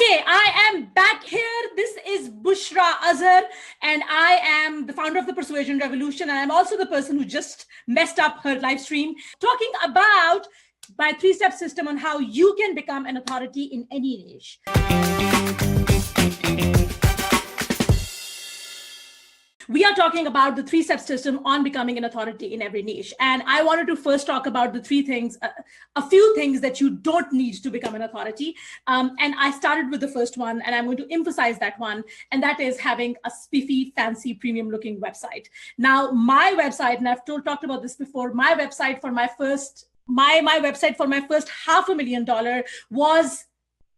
Okay, I am back here. This is Bushra Azhar, and I am the founder of the Persuasion Revolution. And I'm also the person who just messed up her live stream, talking about my three-step system on how you can become an authority in any niche. We are talking about the three-step system on becoming an authority in every niche. And I wanted to first talk about the three things, a few things that you don't need to become an authority. And I started with the first one, and I'm going to emphasize that one, and that is having a spiffy, fancy, premium-looking website. Now, my website, and I've talked about this before, my website for my first, my website for my first $500,000 was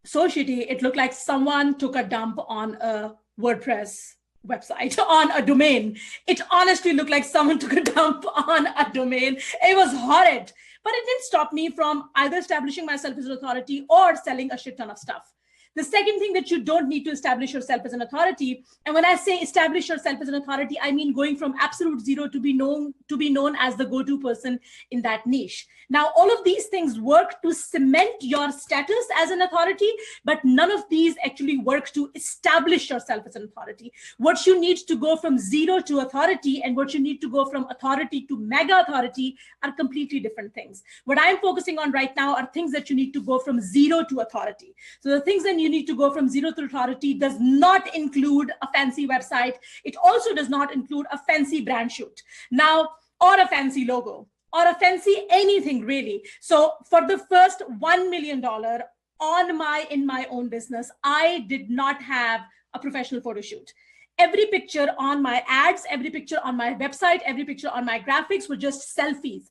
so shitty, it looked like someone took a dump on a WordPress website, on a domain. It honestly looked like someone took a dump on a domain. It was horrid, but it didn't stop me from either establishing myself as an authority or selling a shit ton of stuff. The second thing that you don't need to establish yourself as an authority, and when I say establish yourself as an authority, I mean going from absolute zero to be known as the go-to person in that niche. Now, all of these things work to cement your status as an authority, but none of these actually work to establish yourself as an authority. What you need to go from zero to authority and what you need to go from authority to mega authority are completely different things. What I'm focusing on right now are things that you need to go from zero to authority. So the things that you need to go from zero to authority does not include a fancy website. It also does not include a fancy brand shoot now, or a fancy logo, or a fancy anything really. So for the first $1 million in my own business, I did not have a professional photo shoot. Every picture on my ads, every picture on my website, every picture on my graphics were just selfies.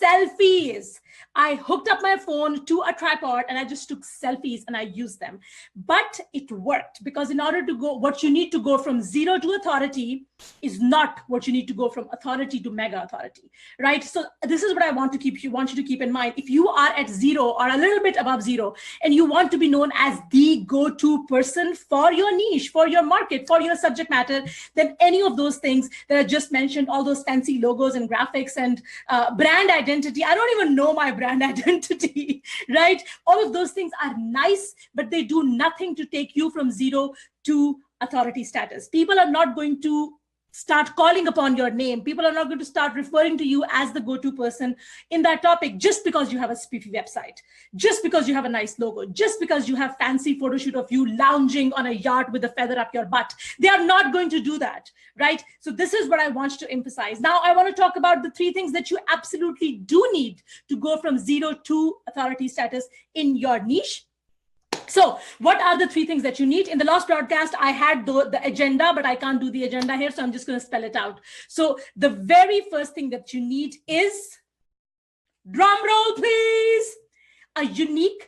Selfies. I hooked up my phone to a tripod and I just took selfies and I used them. But it worked because in order to go, what you need to go from zero to authority is not what you need to go from authority to mega authority, right? So this is what I want you to keep in mind. If you are at zero or a little bit above zero and you want to be known as the go-to person for your niche, for your market, for your subject matter, then any of those things that I just mentioned, all those fancy logos and graphics and brand identity, I don't even know my brand identity, right? All of those things are nice, but they do nothing to take you from zero to authority status. People are not going to start calling upon your name. People are not going to start referring to you as the go-to person in that topic just because you have a spiffy website, just because you have a nice logo, just because you have fancy photo shoot of you lounging on a yacht with a feather up your butt. They are not going to do that, right? So this is what I want to emphasize. Now I want to talk about the three things that you absolutely do need to go from zero to authority status in your niche. So what are the three things that you need? In the last broadcast, I had the agenda, but I can't do the agenda here, so I'm just going to spell it out. So the very first thing that you need is, drum roll, please, a unique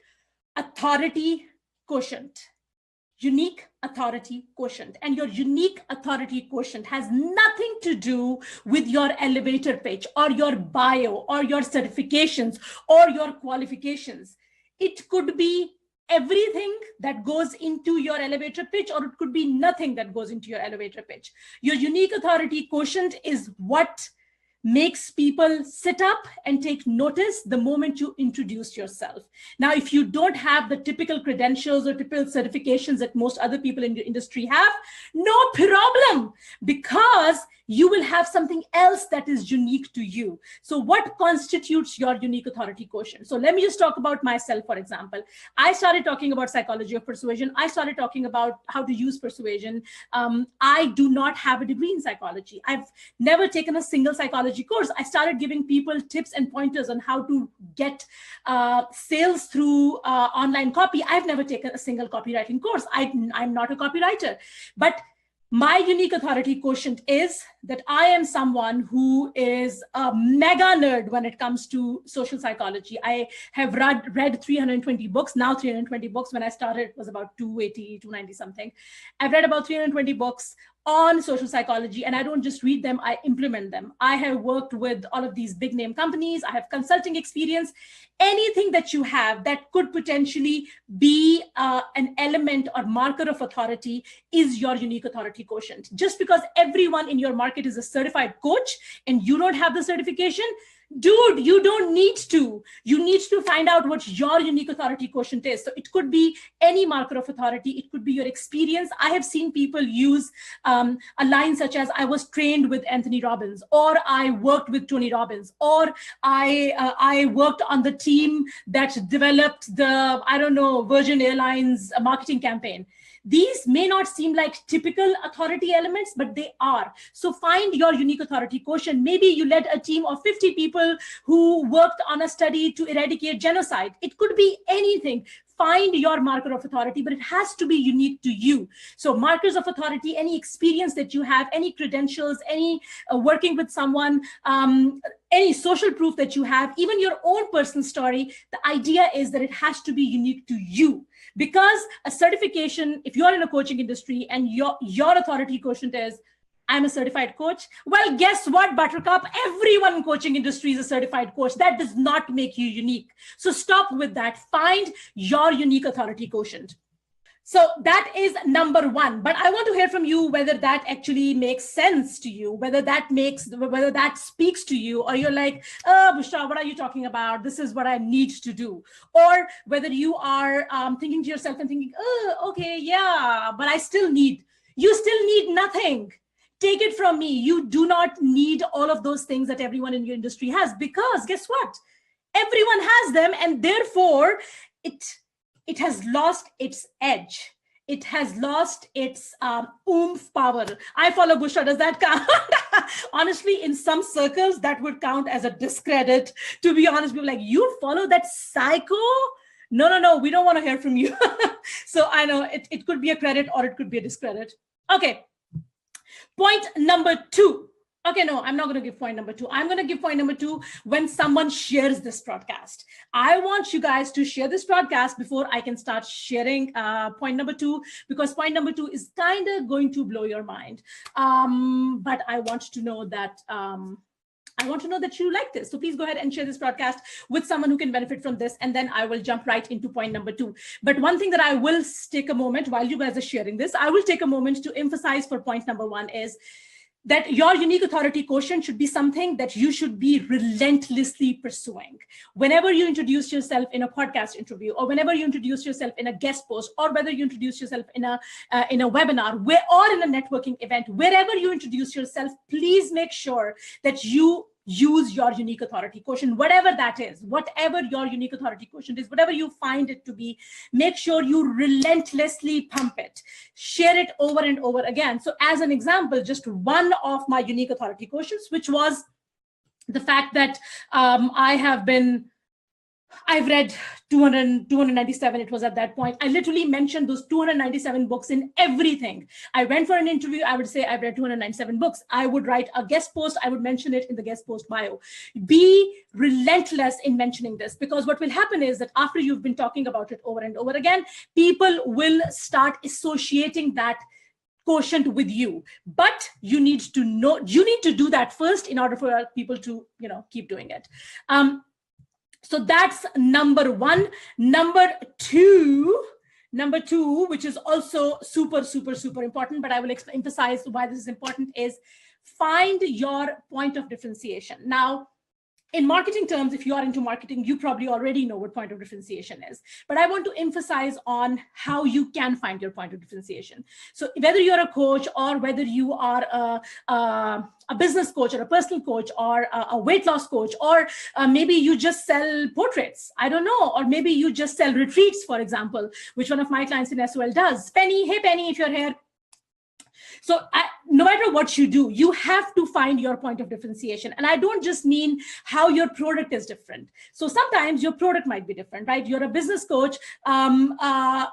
authority quotient. Unique authority quotient. And your unique authority quotient has nothing to do with your elevator pitch or your bio or your certifications or your qualifications. It could be everything that goes into your elevator pitch, or it could be nothing that goes into your elevator pitch. Your unique authority quotient is what makes people sit up and take notice the moment you introduce yourself. Now, if you don't have the typical credentials or typical certifications that most other people in the industry have, no problem, because you will have something else that is unique to you. So what constitutes your unique authority quotient? So let me just talk about myself, for example. I started talking about psychology of persuasion. I started talking about how to use persuasion. I do not have a degree in psychology. I've never taken a single psychology course. I started giving people tips and pointers on how to get sales through online copy. I've never taken a single copywriting course. I'm not a copywriter, but my unique authority quotient is that I am someone who is a mega nerd when it comes to social psychology. I have read 320 books, now 320 books. When I started, it was about 280, 290 something. I've read about 320 books on social psychology, and I don't just read them, I implement them. I have worked with all of these big name companies. I have consulting experience. Anything that you have that could potentially be an element or marker of authority is your unique authority quotient. Just because everyone in your market is a certified coach and you don't have the certification Dude, you don't need to. You need to find out what your unique authority quotient is. So it could be any marker of authority. It could be your experience. I have seen people use a line such as, I was trained with Anthony Robbins, or I worked with Tony Robbins, or I worked on the team that developed the, I don't know, Virgin Airlines marketing campaign. These may not seem like typical authority elements, but they are. So find your unique authority quotient. Maybe you led a team of 50 people who worked on a study to eradicate genocide. It could be anything. Find your marker of authority, but it has to be unique to you. So markers of authority, any experience that you have, any credentials, any working with someone, any social proof that you have, even your own personal story, the idea is that it has to be unique to you. Because a certification, if you're in a coaching industry and your authority quotient is, I'm a certified coach. Well, guess what, Buttercup? Everyone in coaching industry is a certified coach. That does not make you unique. So stop with that. Find your unique authority quotient. So that is number one. But I want to hear from you whether that actually makes sense to you, whether that speaks to you, or you're like, oh, Bushra, what are you talking about? This is what I need to do. Or whether you are thinking to yourself and thinking, oh, okay, yeah, but you still need nothing. Take it from me. You do not need all of those things that everyone in your industry has, because guess what? Everyone has them, and therefore it has lost its edge. It has lost its oomph power. I follow Bushra. Does that count? Honestly, in some circles, that would count as a discredit. To be honest, people are like, you follow that psycho? No, we don't want to hear from you. So I know it could be a credit or it could be a discredit. Okay. Point number two. Okay, no, I'm not going to give point number two. I'm going to give point number two when someone shares this broadcast. I want you guys to share this broadcast before I can start sharing point number two, because point number two is kind of going to blow your mind. But I want to know that you like this. So please go ahead and share this broadcast with someone who can benefit from this. And then I will jump right into point number two. But one thing that I will take a moment while you guys are sharing this, I will take a moment to emphasize for point number one is that your unique authority quotient should be something that you should be relentlessly pursuing. Whenever you introduce yourself in a podcast interview, or whenever you introduce yourself in a guest post, or whether you introduce yourself in a webinar, or in a networking event, wherever you introduce yourself, please make sure that you use your unique authority quotient, whatever that is, whatever your unique authority quotient is, whatever you find it to be, make sure you relentlessly pump it, share it over and over again. So as an example, just one of my unique authority quotients, which was the fact that I've read 297, it was at that point. I literally mentioned those 297 books in everything. I went for an interview, I would say I've read 297 books. I would write a guest post, I would mention it in the guest post bio. Be relentless in mentioning this, because what will happen is that after you've been talking about it over and over again, people will start associating that quotient with you. But you need to do that first in order for people to, keep doing it. So that's number one. Number two, which is also super, super, super important, but I will emphasize why this is important, is find your point of differentiation. Now, in marketing terms, if you are into marketing, you probably already know what point of differentiation is. But I want to emphasize on how you can find your point of differentiation. So whether you're a coach, or whether you are a business coach, or a personal coach, or a weight loss coach, or maybe you just sell portraits, I don't know, or maybe you just sell retreats, for example, which one of my clients in SOL does. Penny, hey Penny, if you're here. So no matter what you do, you have to find your point of differentiation. And I don't just mean how your product is different. So sometimes your product might be different, right? You're a business coach. You are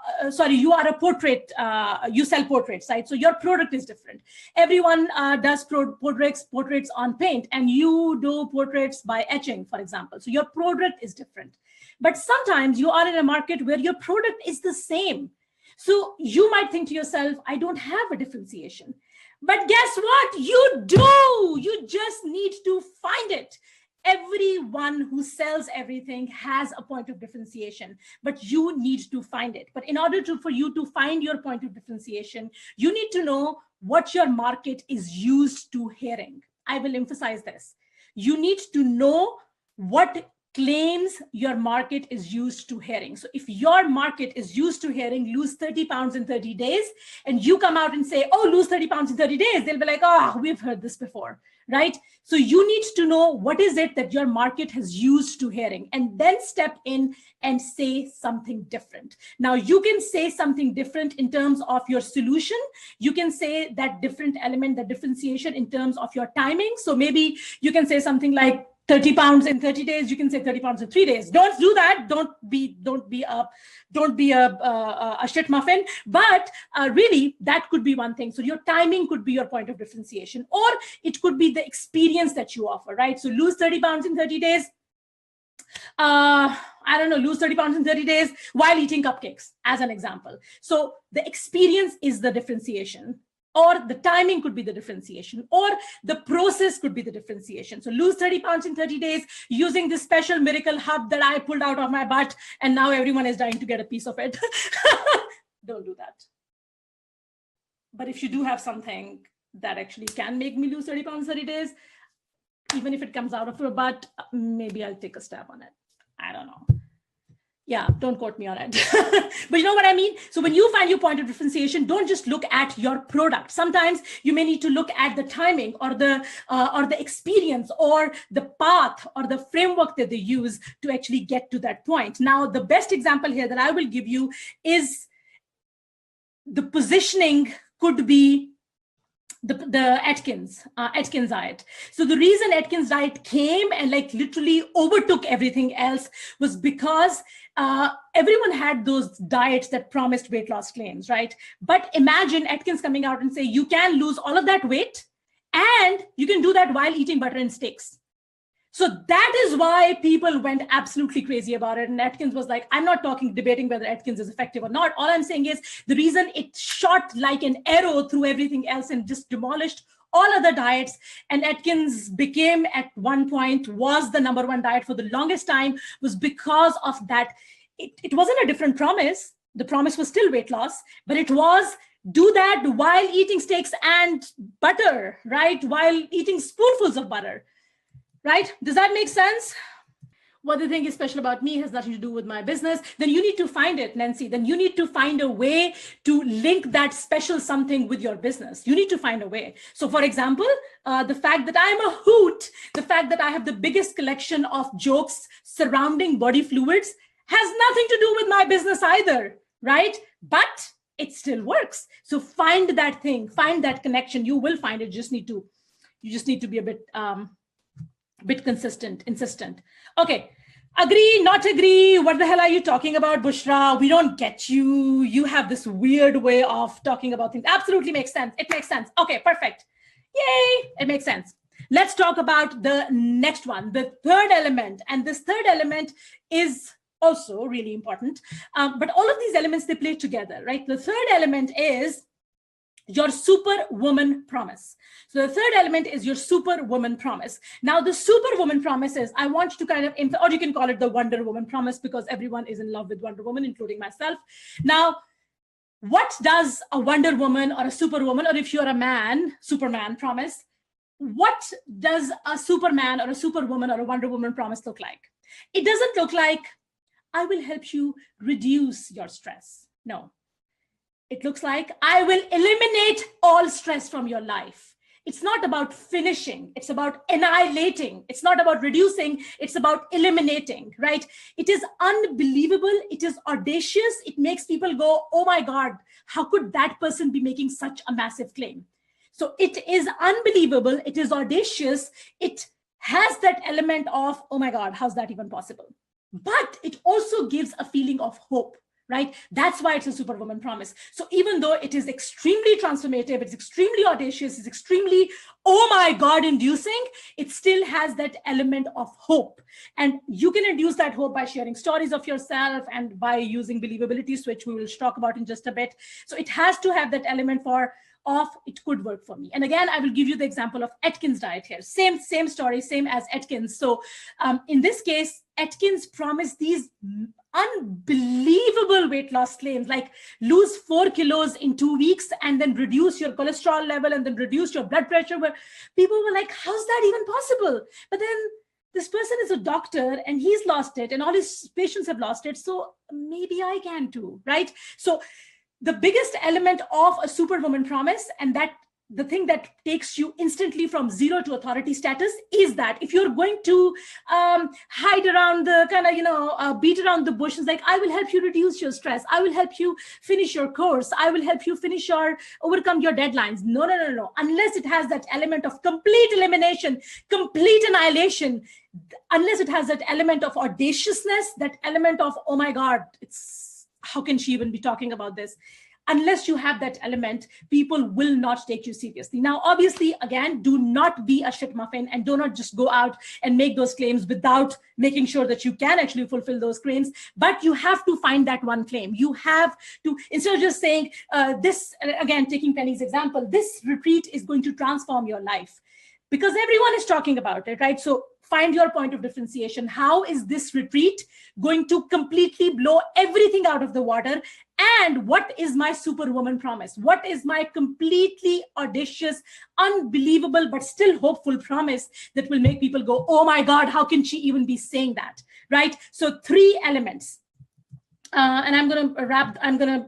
a portrait, you sell portraits, right? So your product is different. Everyone does portraits on paint, and you do portraits by etching, for example. So your product is different. But sometimes you are in a market where your product is the same. So you might think to yourself, I don't have a differentiation. But guess what? You do. You just need to find it. Everyone who sells everything has a point of differentiation, but you need to find it. But in order for you to find your point of differentiation, you need to know what your market is used to hearing. I will emphasize this. You need to know what claims your market is used to hearing. So if your market is used to hearing lose 30 pounds in 30 days, and you come out and say, oh, lose 30 pounds in 30 days, they'll be like, oh, we've heard this before, right? So you need to know what is it that your market has used to hearing, and then step in and say something different. Now you can say something different in terms of your solution. You can say that different element, that differentiation in terms of your timing. So maybe you can say something like 30 pounds in 30 days. You can say 30 pounds in 3 days. Don't do that. Don't be a shit muffin. But really, that could be one thing. So your timing could be your point of differentiation, or it could be the experience that you offer, right? So lose 30 pounds in 30 days. I don't know, lose 30 pounds in 30 days while eating cupcakes, as an example. So the experience is the differentiation, or the timing could be the differentiation, or the process could be the differentiation. So lose 30 pounds in 30 days using this special miracle hub that I pulled out of my butt, and now everyone is dying to get a piece of it. Don't do that. But if you do have something that actually can make me lose 30 pounds in 30 days, even if it comes out of your butt, maybe I'll take a stab on it. I don't know. Yeah, don't quote me on it. But you know what I mean? So when you find your point of differentiation, don't just look at your product. Sometimes you may need to look at the timing, or the experience, or the path, or the framework that they use to actually get to that point. Now, the best example here that I will give you is the positioning could be the Atkins diet. So the reason Atkins diet came and like literally overtook everything else was because everyone had those diets that promised weight loss claims, right? But imagine Atkins coming out and say, you can lose all of that weight and you can do that while eating butter and steaks. So that is why people went absolutely crazy about it. And Atkins was like, I'm not debating whether Atkins is effective or not. All I'm saying is the reason it shot like an arrow through everything else and just demolished all other diets. And Atkins became, at one point, was the #1 diet for the longest time, was because of that. It wasn't a different promise. The promise was still weight loss, but it was do that while eating steaks and butter, right? While eating spoonfuls of butter. Right? Does that make sense? What they think is special about me has nothing to do with my business. Then you need to find it, Nancy. Then you need to find a way to link that special something with your business. You need to find a way. So for example, the fact that I'm a hoot, the fact that I have the biggest collection of jokes surrounding body fluids has nothing to do with my business either, right? But it still works. So find that thing, find that connection. You will find it. You just need to be a bit consistent, insistent. Okay, agree, not agree. What the hell are you talking about, Bushra? We don't get you. You have this weird way of talking about things. Absolutely makes sense. It makes sense. Okay, perfect. Yay, it makes sense. Let's talk about the next one, the third element. And this third element is also really important. But all of these elements, they play together, right? The third element is your superwoman promise. So the third element is your superwoman promise. Now the superwoman promise is, I want you to kind of, or you can call it the Wonder Woman promise, because everyone is in love with Wonder Woman, including myself. Now, what does a Wonder Woman or a superwoman, or if you're a man, Superman promise, what does a Superman or a superwoman or a Wonder Woman promise look like? It doesn't look like, I will help you reduce your stress. No. It looks like, I will eliminate all stress from your life. It's not about finishing. It's about annihilating. It's not about reducing. It's about eliminating, right? It is unbelievable. It is audacious. It makes people go, oh my God, how could that person be making such a massive claim? So it is unbelievable. It is audacious. It has that element of, oh my God, how's that even possible? But it also gives a feeling of hope. Right? That's why it's a superwoman promise. So even though it is extremely transformative, it's extremely audacious, it's extremely, oh my God, inducing, it still has that element of hope. And you can induce that hope by sharing stories of yourself and by using believability, which we will talk about in just a bit. So it has to have that element of it could work for me. And again, I will give you the example of Atkins diet here. Same story, same as Atkins. So in this case, Atkins promised these unbelievable weight loss claims, like lose 4 kilos in 2 weeks and then reduce your cholesterol level and then reduce your blood pressure. Where people were like, how's that even possible? But then this person is a doctor and he's lost it and all his patients have lost it. So maybe I can too, right? So the biggest element of a superwoman promise, and that the thing that takes you instantly from 0 to authority status, is that if you're going to hide around the kind of, beat around the bush, it's like, I will help you reduce your stress. I will help you finish your course. I will help you finish or overcome your deadlines. No, no, no, no. Unless it has that element of complete elimination, complete annihilation, unless it has that element of audaciousness, that element of, oh my God, how can she even be talking about this? Unless you have that element, people will not take you seriously. Now, obviously, again, do not be a shit muffin and do not just go out and make those claims without making sure that you can actually fulfill those claims. But you have to find that one claim. You have to, instead of just saying this, again, taking Penny's example, this retreat is going to transform your life, because everyone is talking about it, right? So find your point of differentiation. How is this retreat going to completely blow everything out of the water? And what is my superwoman promise? What is my completely audacious, unbelievable, but still hopeful promise that will make people go, oh my God, how can she even be saying that, right? So 3 elements. And I'm going to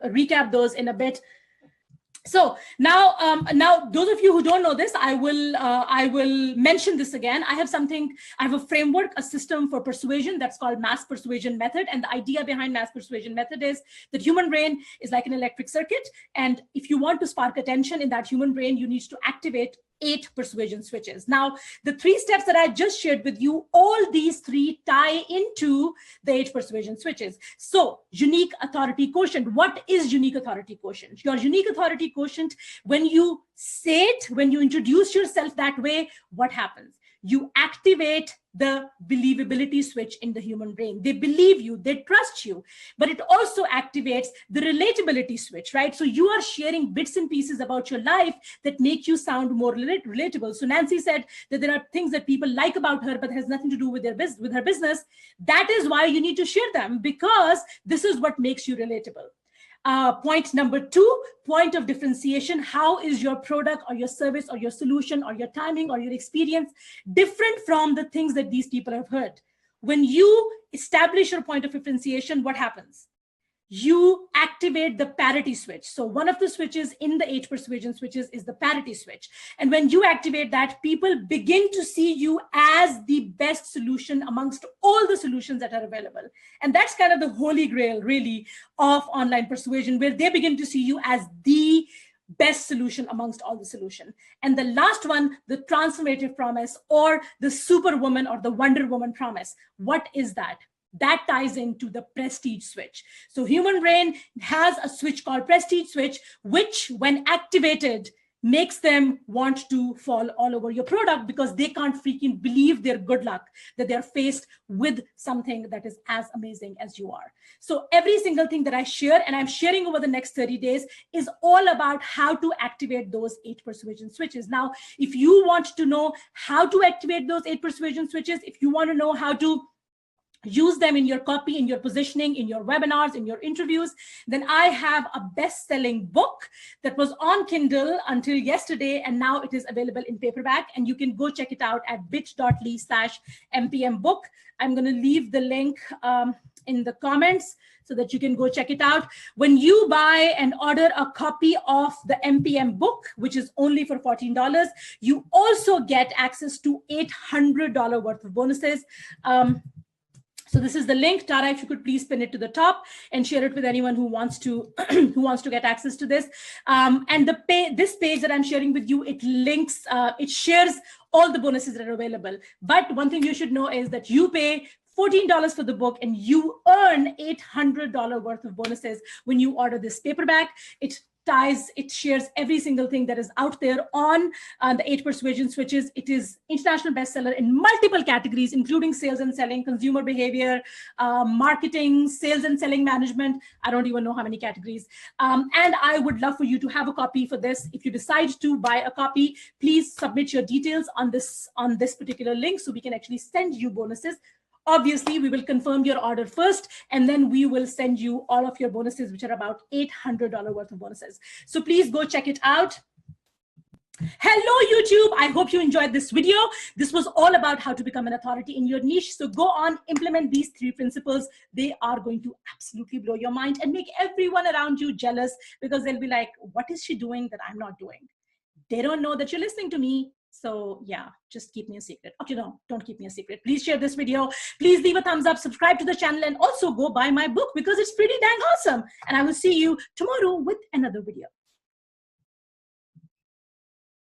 recap those in a bit. So now, those of you who don't know this, I will mention this again. I have a framework, a system for persuasion that's called mass persuasion method. And the idea behind mass persuasion method is that human brain is like an electric circuit. And if you want to spark attention in that human brain, you need to activate 8 persuasion switches. Now, the 3 steps that I just shared with you, all these 3 tie into the 8 persuasion switches. So unique authority quotient. What is unique authority quotient? Your unique authority quotient, when you say it, when you introduce yourself that way, what happens? You activate the believability switch in the human brain. They believe you, they trust you, but it also activates the relatability switch, right? So you are sharing bits and pieces about your life that make you sound more relatable. So Nancy said that there are things that people like about her, but has nothing to do with her business. That is why you need to share them, because this is what makes you relatable. Point number 2, point of differentiation. How is your product or your service or your solution or your timing or your experience different from the things that these people have heard? When you establish your point of differentiation, what happens? You activate the parity switch. So one of the switches in the 8 persuasion switches is the parity switch. And when you activate that, people begin to see you as the best solution amongst all the solutions that are available. And that's kind of the holy grail, really, of online persuasion, where they begin to see you as the best solution amongst all the solution. And the last one, the transformative promise, or the superwoman or the Wonder Woman promise. What is that? That ties into the prestige switch. So human brain has a switch called prestige switch, which when activated makes them want to fall all over your product, because they can't freaking believe their good luck that they're faced with something that is as amazing as you are. So every single thing that I share, and I'm sharing over the next 30 days, is all about how to activate those 8 persuasion switches. Now, if you want to know how to activate those 8 persuasion switches, if you want to know how to use them in your copy, in your positioning, in your webinars, in your interviews, then I have a best-selling book that was on Kindle until yesterday, and now it is available in paperback, and you can go check it out at bit.ly/mpmbook. I'm going to leave the link in the comments so that you can go check it out. When you buy and order a copy of the MPM book, which is only for $14, you also get access to $800 worth of bonuses. So this is the link. Tara, if you could please pin it to the top and share it with anyone who wants to get access to this. And this page that I'm sharing with you, it links, it shares all the bonuses that are available. But one thing you should know is that you pay $14 for the book and you earn $800 worth of bonuses when you order this paperback. It shares every single thing that is out there on the 8 persuasion switches. It is international bestseller in multiple categories, including sales and selling, consumer behavior, marketing, sales and selling management. I don't even know how many categories. And I would love for you to have a copy for this. If you decide to buy a copy, please submit your details on this particular link so we can actually send you bonuses. Obviously, we will confirm your order first, and then we will send you all of your bonuses, which are about $800 worth of bonuses. So please go check it out. Hello, YouTube. I hope you enjoyed this video. This was all about how to become an authority in your niche. So go on, implement these 3 principles. They are going to absolutely blow your mind and make everyone around you jealous, because they'll be like, what is she doing that I'm not doing? They don't know that you're listening to me. So yeah, just keep me a secret. Okay, no, don't keep me a secret. Please share this video. Please leave a thumbs up, subscribe to the channel, and also go buy my book because it's pretty dang awesome. And I will see you tomorrow with another video.